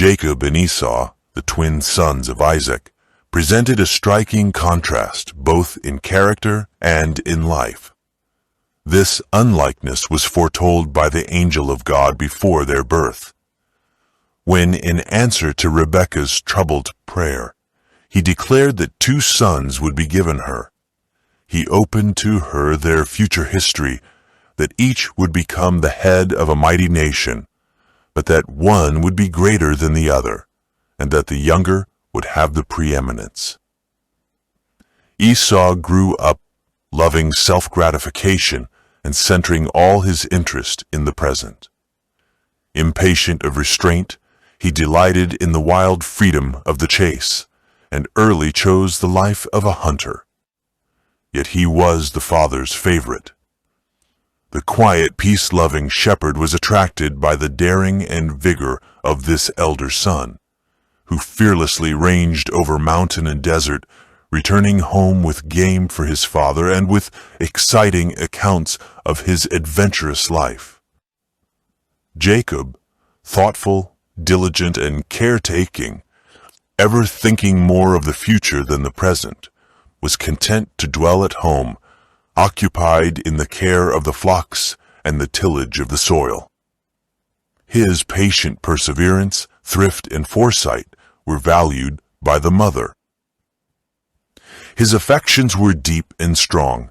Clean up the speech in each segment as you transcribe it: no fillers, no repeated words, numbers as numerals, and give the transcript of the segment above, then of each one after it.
Jacob and Esau, the twin sons of Isaac, presented a striking contrast both in character and in life. This unlikeness was foretold by the angel of God before their birth. When, in answer to Rebekah's troubled prayer, he declared that 2 sons would be given her, he opened to her their future history, that each would become the head of a mighty nation, but that one would be greater than the other, and that the younger would have the preeminence. Esau grew up loving self-gratification and centering all his interest in the present. Impatient of restraint, he delighted in the wild freedom of the chase, and early chose the life of a hunter. Yet he was the father's favorite. The quiet, peace-loving shepherd was attracted by the daring and vigor of this elder son, who fearlessly ranged over mountain and desert, returning home with game for his father and with exciting accounts of his adventurous life. Jacob, thoughtful, diligent, and caretaking, ever thinking more of the future than the present, was content to dwell at home, occupied in the care of the flocks and the tillage of the soil. His patient perseverance, thrift, and foresight were valued by the mother. His affections were deep and strong,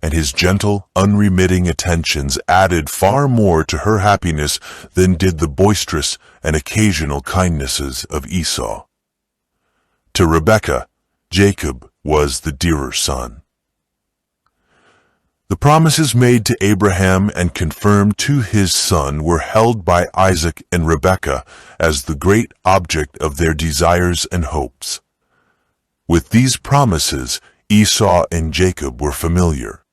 and his gentle, unremitting attentions added far more to her happiness than did the boisterous and occasional kindnesses of Esau. To Rebekah, Jacob was the dearer son. The promises made to Abraham and confirmed to his son were held by Isaac and Rebekah as the great object of their desires and hopes. With these promises, Esau and Jacob were familiar.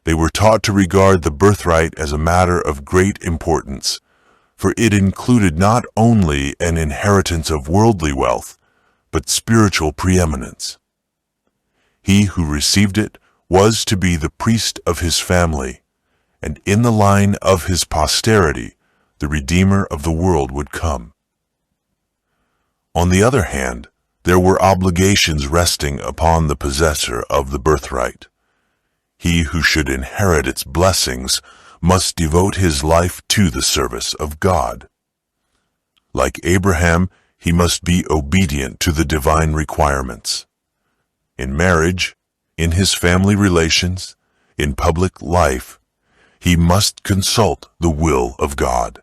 They were taught to regard the birthright as a matter of great importance, for it included not only an inheritance of worldly wealth, but spiritual preeminence. He who received it was to be the priest of his family, and in the line of his posterity, the Redeemer of the world would come. On the other hand, there were obligations resting upon the possessor of the birthright. He who should inherit its blessings must devote his life to the service of God. Like Abraham, he must be obedient to the divine requirements. In marriage, in his family relations, in public life, he must consult the will of God.